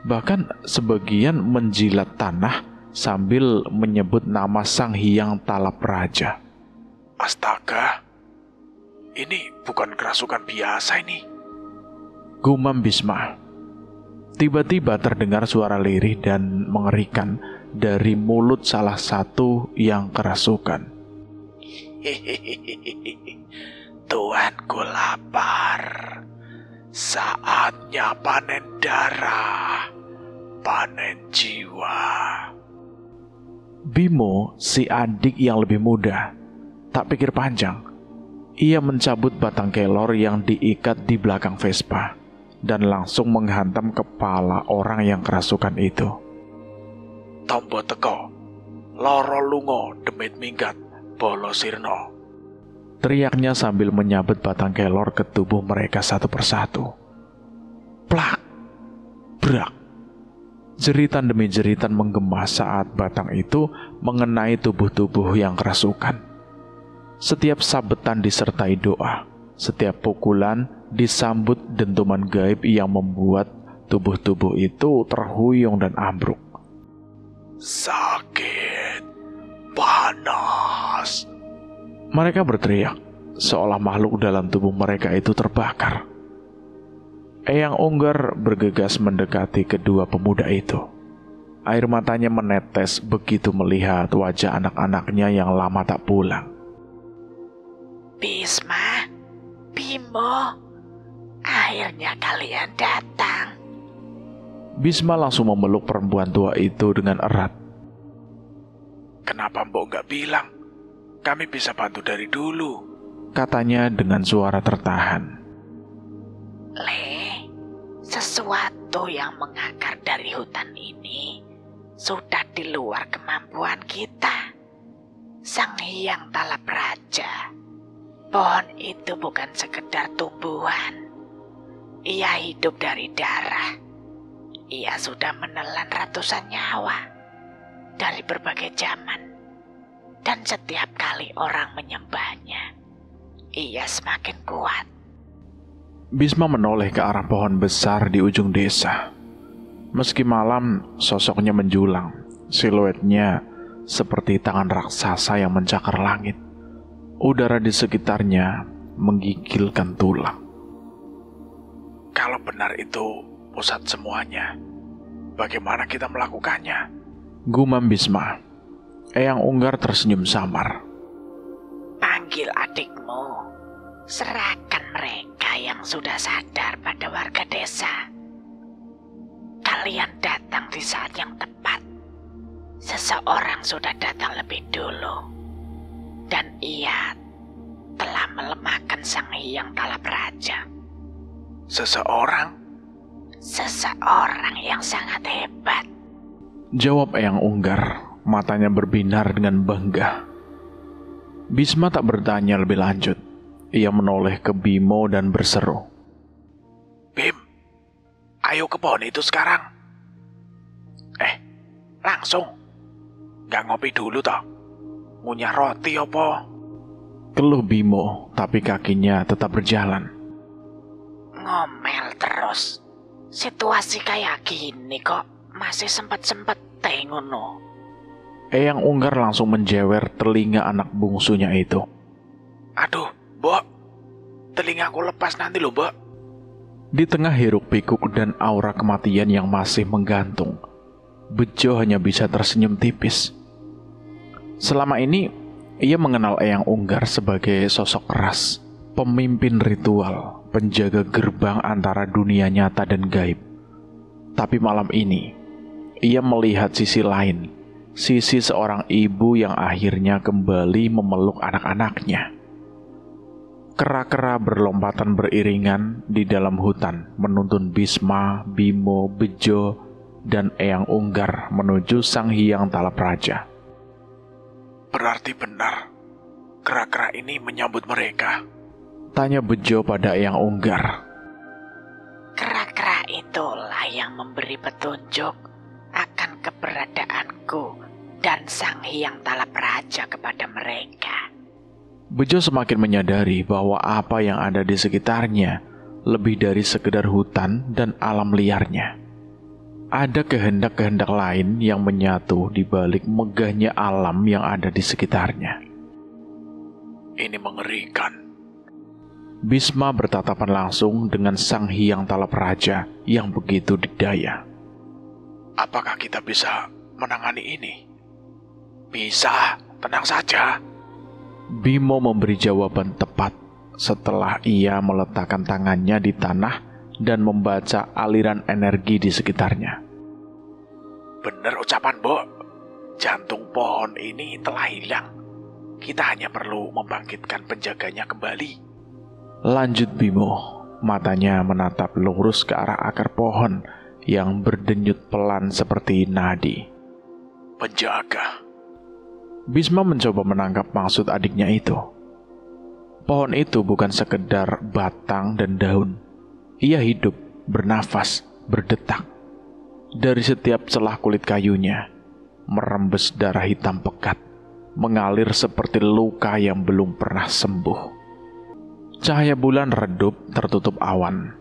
S2: Bahkan sebagian menjilat tanah sambil menyebut nama Sang Hyang Talapraja.
S1: Astaga, ini bukan kerasukan biasa ini.
S2: Gumam Bisma. Tiba-tiba terdengar suara lirih dan mengerikan dari mulut salah satu yang kerasukan.
S1: Tuanku lapar. Saatnya panen darah, panen jiwa.
S2: Bimo, si adik yang lebih muda, tak pikir panjang. Ia mencabut batang kelor yang diikat di belakang Vespa dan langsung menghantam kepala orang yang kerasukan itu.
S1: Tombo teko, loro lungo demit minggat, bolo sirno.
S2: Teriaknya sambil menyabet batang kelor ke tubuh mereka satu persatu. Plak, brak. Jeritan demi jeritan menggema saat batang itu mengenai tubuh-tubuh yang kerasukan. Setiap sabetan disertai doa. Setiap pukulan disambut dentuman gaib yang membuat tubuh-tubuh itu terhuyung dan ambruk.
S1: Sakit, panas.
S2: Mereka berteriak, seolah makhluk dalam tubuh mereka itu terbakar. Eyang Unggar bergegas mendekati kedua pemuda itu. Air matanya menetes begitu melihat wajah anak-anaknya yang lama tak pulang.
S3: Bisma, Bimo, akhirnya kalian datang.
S2: Bisma langsung memeluk perempuan tua itu dengan erat.
S1: Kenapa mbok nggak bilang? Kami bisa bantu dari dulu,
S2: Katanya dengan suara tertahan.
S3: Sesuatu yang mengakar dari hutan ini sudah di luar kemampuan kita. Sang Hyang Talapraja, pohon itu bukan sekedar tumbuhan. Ia hidup dari darah. Ia sudah menelan ratusan nyawa dari berbagai zaman. Dan setiap kali orang menyembahnya, ia semakin kuat.
S2: Bisma menoleh ke arah pohon besar di ujung desa. Meski malam, sosoknya menjulang. Siluetnya seperti tangan raksasa yang mencakar langit. Udara di sekitarnya menggigilkan tulang.
S1: Kalau benar itu pusat semuanya, bagaimana kita melakukannya?
S2: Gumam Bisma. Eyang Unggar tersenyum samar.
S3: Panggil adikmu. Serahkan mereka yang sudah sadar pada warga desa. Kalian datang di saat yang tepat. Seseorang sudah datang lebih dulu. Dan ia telah melemahkan Sang Hyang Talapraja.
S1: Seseorang?
S3: Seseorang yang sangat hebat.
S2: Jawab Eyang Unggar, matanya berbinar dengan bangga. Bisma tak bertanya lebih lanjut. Ia menoleh ke Bimo dan berseru.
S1: Bim, ayo ke pohon itu sekarang. Langsung. Gak ngopi dulu toh? Ngunyah roti apa?
S2: Keluh Bimo, tapi kakinya tetap berjalan.
S3: Ngomel terus. Situasi kayak gini kok masih sempat-sempat santai ngono.
S2: Eyang Unggar langsung menjewer telinga anak bungsunya itu.
S1: Aduh, Mbok. Telingaku lepas nanti loh, Mbok.
S2: Di tengah hiruk pikuk dan aura kematian yang masih menggantung, Bejo hanya bisa tersenyum tipis. Selama ini, ia mengenal Eyang Unggar sebagai sosok keras, pemimpin ritual, penjaga gerbang antara dunia nyata dan gaib. Tapi malam ini, ia melihat sisi lain, sisi seorang ibu yang akhirnya kembali memeluk anak-anaknya. Kera-kera berlompatan beriringan di dalam hutan menuntun Bisma, Bimo, Bejo, dan Eyang Unggar menuju Sang Hyang Talapraja.
S1: Berarti benar, kera-kera ini menyambut mereka.
S2: Tanya Bejo pada Eyang Unggar.
S3: Kera-kera itulah yang memberi petunjuk akan keberadaanku dan Sang Hyang Talapraja kepada mereka.
S2: Bejo semakin menyadari bahwa apa yang ada di sekitarnya lebih dari sekedar hutan dan alam liarnya. Ada kehendak-kehendak lain yang menyatu di balik megahnya alam yang ada di sekitarnya.
S1: Ini mengerikan.
S2: Bisma bertatapan langsung dengan Sang Hyang Talapraja yang begitu didaya.
S1: Apakah kita bisa menangani ini? Bisa, tenang saja.
S2: Bimo memberi jawaban tepat setelah ia meletakkan tangannya di tanah dan membaca aliran energi di sekitarnya.
S1: Benar ucapan, Mbok. Jantung pohon ini telah hilang. Kita hanya perlu membangkitkan penjaganya kembali.
S2: Lanjut Bimo, matanya menatap lurus ke arah akar pohon yang berdenyut pelan seperti nadi.
S1: Penjaga.
S2: Bisma mencoba menangkap maksud adiknya itu. Pohon itu bukan sekedar batang dan daun. Ia hidup, bernafas, berdetak. Dari setiap celah kulit kayunya, merembes darah hitam pekat, mengalir seperti luka yang belum pernah sembuh. Cahaya bulan redup tertutup awan.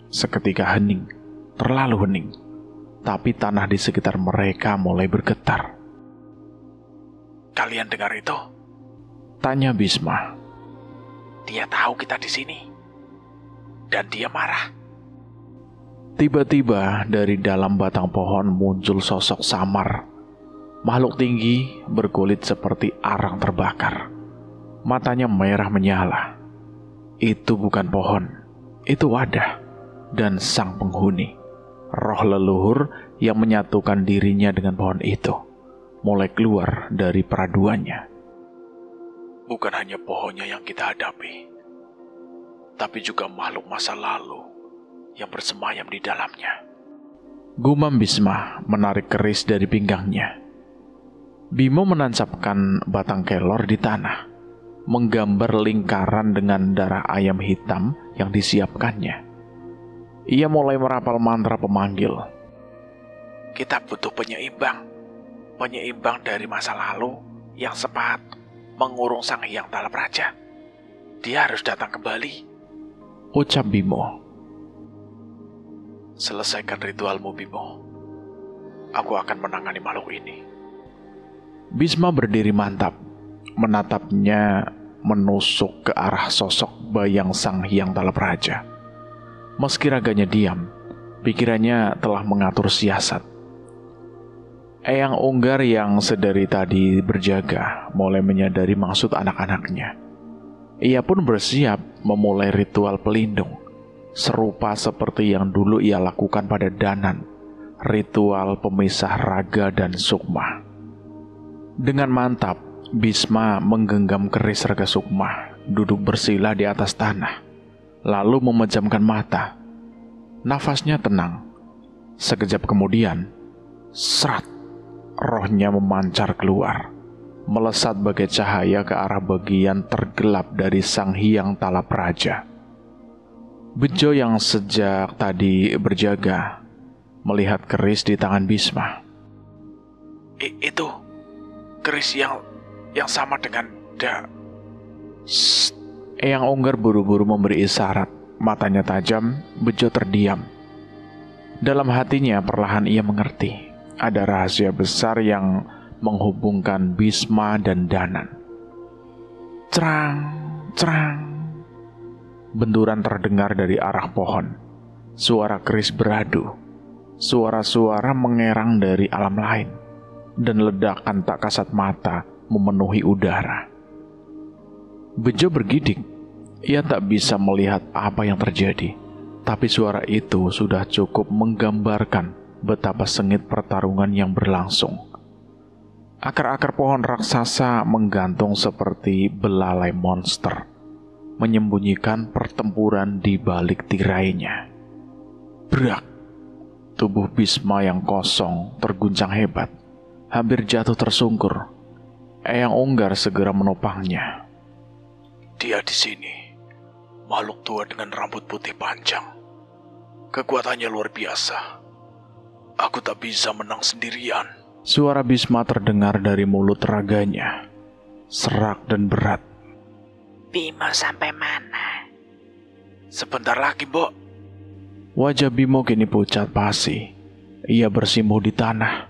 S2: Seketika hening, terlalu hening. Tapi tanah di sekitar mereka mulai bergetar.
S1: Kalian dengar itu?
S2: Tanya Bisma.
S1: Dia tahu kita di sini. Dan dia marah.
S2: Tiba-tiba dari dalam batang pohon muncul sosok samar. Makhluk tinggi berkulit seperti arang terbakar. Matanya merah menyala. Itu bukan pohon, itu wadah dan sang penghuni. Roh leluhur yang menyatukan dirinya dengan pohon itu mulai keluar dari peraduannya.
S1: Bukan hanya pohonnya yang kita hadapi, tapi juga makhluk masa lalu yang bersemayam di dalamnya.
S2: Gumam Bisma menarik keris dari pinggangnya. Bimo menancapkan batang kelor di tanah, menggambar lingkaran dengan darah ayam hitam yang disiapkannya. Ia mulai merapal mantra pemanggil.
S1: Kita butuh penyeimbang. Penyeimbang dari masa lalu yang sempat mengurung Sang Hyang Talapraja. Dia harus datang kembali.
S2: Ucap Bimo.
S1: Selesaikan ritualmu, Bimo. Aku akan menangani makhluk ini.
S2: Bisma berdiri mantap, menatapnya menusuk ke arah sosok bayang Sang Hyang Talapraja. Meski raganya diam, pikirannya telah mengatur siasat. Eyang Unggar yang sedari tadi berjaga mulai menyadari maksud anak-anaknya. Ia pun bersiap memulai ritual pelindung, serupa seperti yang dulu ia lakukan pada Danan, ritual pemisah raga dan sukma. Dengan mantap, Bisma menggenggam keris raga sukma, duduk bersila di atas tanah, lalu memejamkan mata. Nafasnya tenang. Sekejap kemudian, serat, rohnya memancar keluar, melesat bagai cahaya ke arah bagian tergelap dari Sang Hyang Talapraja. Bejo yang sejak tadi berjaga melihat keris di tangan Bisma.
S1: Itu keris yang sama dengan
S2: Eyang Unggar buru-buru memberi isyarat. Matanya tajam, Bejo terdiam. Dalam hatinya perlahan ia mengerti ada rahasia besar yang menghubungkan Bisma dan Danan. Cerang, cerang. Benturan terdengar dari arah pohon. Suara keris beradu. Suara-suara mengerang dari alam lain. Dan ledakan tak kasat mata memenuhi udara. Bejo bergidik. Ia tak bisa melihat apa yang terjadi. Tapi suara itu sudah cukup menggambarkan betapa sengit pertarungan yang berlangsung. Akar-akar pohon raksasa menggantung seperti belalai monster, menyembunyikan pertempuran di balik tirainya. Brak! Tubuh Bisma yang kosong terguncang hebat, hampir jatuh tersungkur. Eyang Unggar segera menopangnya.
S1: Dia di sini, makhluk tua dengan rambut putih panjang. Kekuatannya luar biasa. Aku tak bisa menang sendirian.
S2: Suara Bisma terdengar dari mulut raganya, serak dan berat.
S3: Bimo sampai mana?
S1: Sebentar lagi, Mbok.
S2: Wajah Bimo kini pucat pasi. Ia bersimpuh di tanah.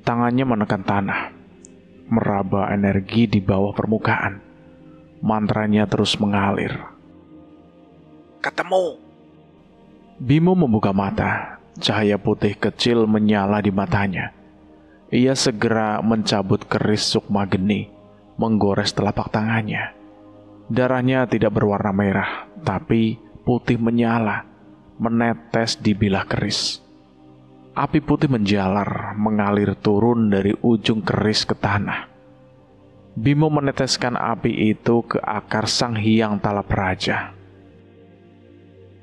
S2: Tangannya menekan tanah, meraba energi di bawah permukaan. Mantranya terus mengalir.
S1: Ketemu.
S2: Bimo membuka mata. Cahaya putih kecil menyala di matanya. Ia segera mencabut keris sukma geni, menggores telapak tangannya. Darahnya tidak berwarna merah, tapi putih menyala, menetes di bilah keris. Api putih menjalar, mengalir turun dari ujung keris ke tanah. Bimo meneteskan api itu ke akar Sang Hyang Talapraja.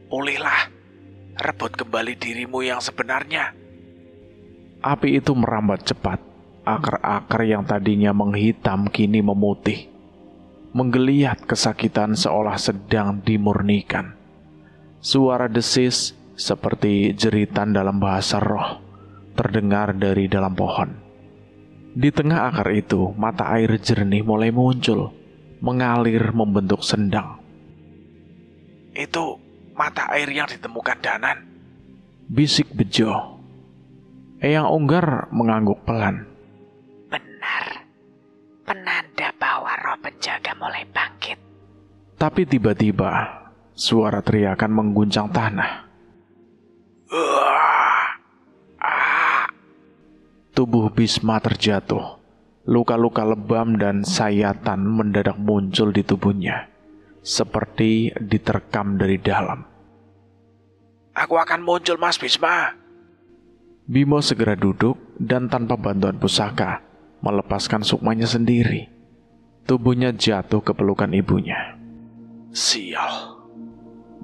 S1: Pulihlah, rebut kembali dirimu yang sebenarnya.
S2: Api itu merambat cepat. Akar-akar yang tadinya menghitam kini memutih. Menggeliat kesakitan seolah sedang dimurnikan. Suara desis seperti jeritan dalam bahasa roh terdengar dari dalam pohon. Di tengah akar itu, mata air jernih mulai muncul, mengalir membentuk sendang.
S1: Itu mata air yang ditemukan Danan.
S2: Bisik Bejo. Eyang Unggar mengangguk pelan.
S3: Benar. Penanda bahwa roh penjaga mulai bangkit.
S2: Tapi tiba-tiba, suara teriakan mengguncang tanah. Tubuh Bisma terjatuh. Luka-luka lebam dan sayatan mendadak muncul di tubuhnya, seperti diterkam dari dalam.
S1: Aku akan muncul, Mas Bisma.
S2: Bimo segera duduk dan tanpa bantuan pusaka melepaskan sukmanya sendiri. Tubuhnya jatuh ke pelukan ibunya.
S1: Sial.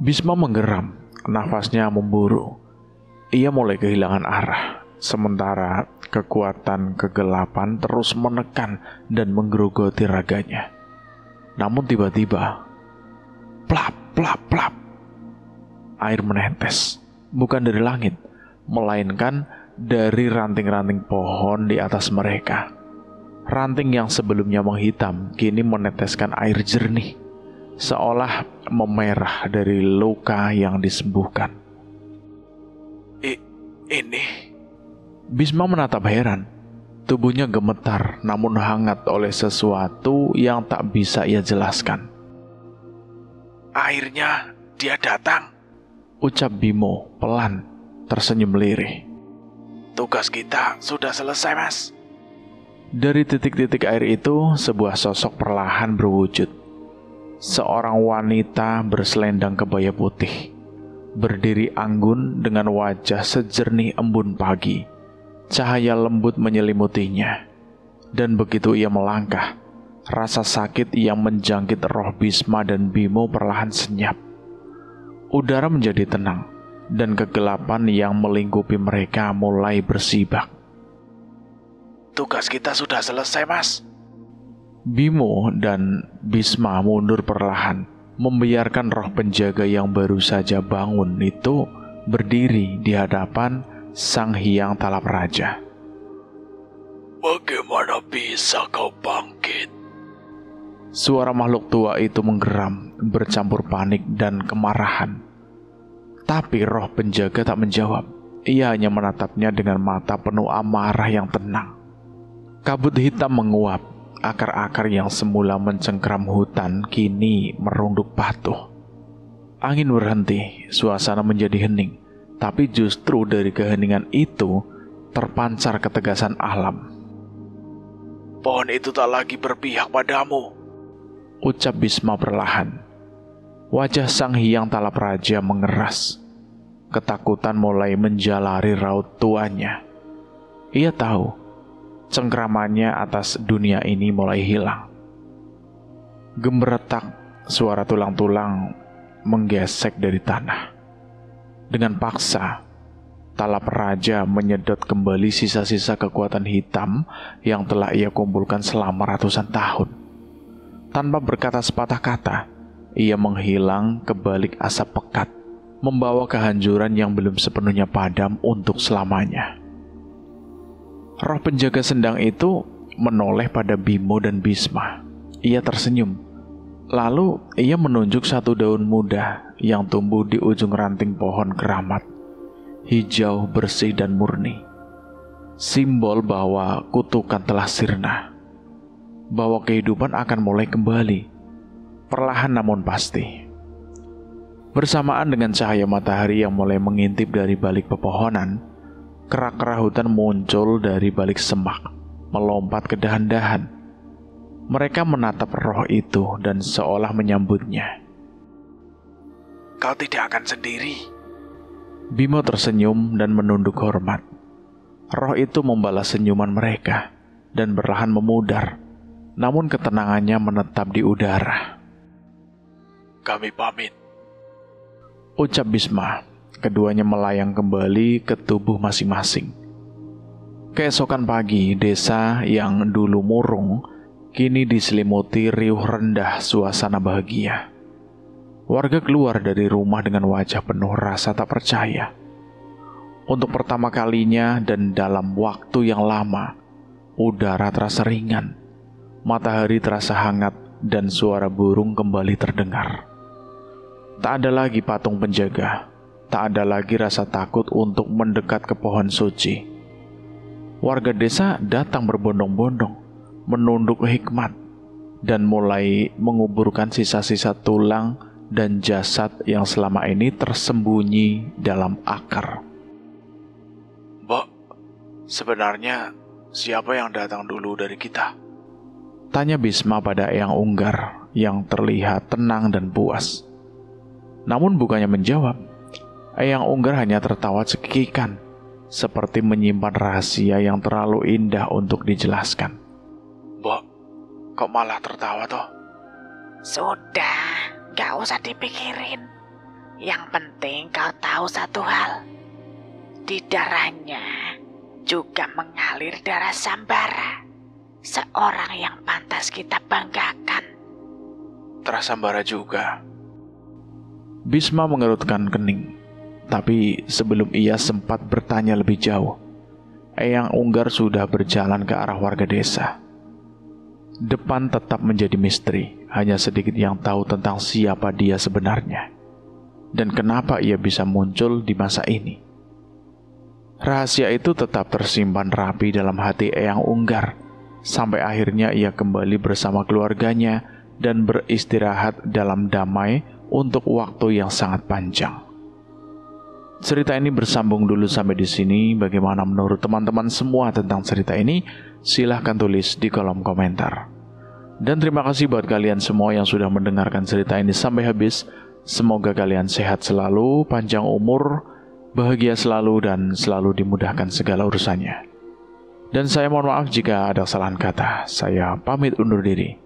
S2: Bisma menggeram, nafasnya memburu. Ia mulai kehilangan arah, sementara kekuatan kegelapan terus menekan dan menggerogoti raganya. Namun tiba-tiba, plap, plap, plap. Air menetes, bukan dari langit, melainkan dari ranting-ranting pohon di atas mereka. Ranting yang sebelumnya menghitam kini meneteskan air jernih, seolah memerah dari luka yang disembuhkan.
S1: Ini?
S2: Bisma menatap heran. Tubuhnya gemetar namun hangat oleh sesuatu yang tak bisa ia jelaskan.
S1: Akhirnya dia datang,
S2: ucap Bimo pelan, tersenyum lirih.
S1: Tugas kita sudah selesai, Mas.
S2: Dari titik-titik air itu, sebuah sosok perlahan berwujud. Seorang wanita berselendang kebaya putih, berdiri anggun dengan wajah sejernih embun pagi. Cahaya lembut menyelimutinya. Dan begitu ia melangkah, rasa sakit yang menjangkit roh Bisma dan Bimo perlahan senyap. Udara menjadi tenang, dan kegelapan yang melingkupi mereka mulai bersibak.
S1: Tugas kita sudah selesai, Mas.
S2: Bimo dan Bisma mundur perlahan, membiarkan roh penjaga yang baru saja bangun itu berdiri di hadapan Sang Hyang Talapraja.
S1: Bagaimana bisa kau bangkit?
S2: Suara makhluk tua itu menggeram, bercampur panik dan kemarahan. Tapi roh penjaga tak menjawab. ia hanya menatapnya dengan mata penuh amarah yang tenang. Kabut hitam menguap, akar-akar yang semula mencengkram hutan kini merunduk patuh. Angin berhenti, suasana menjadi hening, tapi justru dari keheningan itu terpancar ketegasan alam.
S1: Pohon itu tak lagi berpihak padamu,
S2: ucap Bisma perlahan. Wajah Sang Hyang Talapraja mengeras. Ketakutan mulai menjalari raut tuanya. Ia tahu, cengkramannya atas dunia ini mulai hilang. Gemeretak, suara tulang-tulang menggesek dari tanah. Dengan paksa, Talapraja menyedot kembali sisa-sisa kekuatan hitam yang telah ia kumpulkan selama ratusan tahun. Tanpa berkata sepatah kata, ia menghilang ke balik asap pekat, membawa kehancuran yang belum sepenuhnya padam untuk selamanya. Roh penjaga sendang itu menoleh pada Bimo dan Bisma. Ia tersenyum. Lalu ia menunjuk satu daun muda yang tumbuh di ujung ranting pohon keramat. Hijau, bersih, dan murni. Simbol bahwa kutukan telah sirna. Bahwa kehidupan akan mulai kembali. Perlahan namun pasti. Bersamaan dengan cahaya matahari yang mulai mengintip dari balik pepohonan, kera-kera hutan muncul dari balik semak, melompat ke dahan-dahan. Mereka menatap roh itu dan seolah menyambutnya.
S1: Kau tidak akan sendiri.
S2: Bimo tersenyum dan menunduk hormat. Roh itu membalas senyuman mereka dan perlahan memudar, namun ketenangannya menetap di udara.
S1: Kami pamit,
S2: ucap Bisma. Keduanya melayang kembali ke tubuh masing-masing. Keesokan pagi, desa yang dulu murung kini diselimuti riuh rendah suasana bahagia. Warga keluar dari rumah dengan wajah penuh rasa tak percaya. Untuk pertama kalinya dan dalam waktu yang lama, udara terasa ringan, matahari terasa hangat, dan suara burung kembali terdengar. Tak ada lagi patung penjaga, tak ada lagi rasa takut untuk mendekat ke pohon suci. Warga desa datang berbondong-bondong, menunduk hikmat, dan mulai menguburkan sisa-sisa tulang dan jasad yang selama ini tersembunyi dalam akar.
S1: Mbok, sebenarnya siapa yang datang dulu dari kita?
S2: Tanya Bisma pada Eyang Unggar yang terlihat tenang dan puas. Namun bukannya menjawab, Eyang Unggar hanya tertawa cekikikan, seperti menyimpan rahasia yang terlalu indah untuk dijelaskan.
S1: Mbok, kok malah tertawa toh?
S3: Sudah, gak usah dipikirin. Yang penting kau tahu satu hal. Di darahnya juga mengalir darah Sambara, seorang yang pantas kita banggakan.
S1: Terasa Sambara juga.
S2: Bisma mengerutkan kening, tapi sebelum ia sempat bertanya lebih jauh, Eyang Unggar sudah berjalan ke arah warga desa. Depan tetap menjadi misteri, hanya sedikit yang tahu tentang siapa dia sebenarnya, dan kenapa ia bisa muncul di masa ini. Rahasia itu tetap tersimpan rapi dalam hati Eyang Unggar, sampai akhirnya ia kembali bersama keluarganya dan beristirahat dalam damai untuk waktu yang sangat panjang. Cerita ini bersambung dulu sampai di sini. Bagaimana menurut teman-teman semua tentang cerita ini? Silahkan tulis di kolom komentar. Dan terima kasih buat kalian semua yang sudah mendengarkan cerita ini sampai habis. Semoga kalian sehat selalu, panjang umur, bahagia selalu, dan selalu dimudahkan segala urusannya. Dan saya mohon maaf jika ada kesalahan kata. Saya pamit undur diri.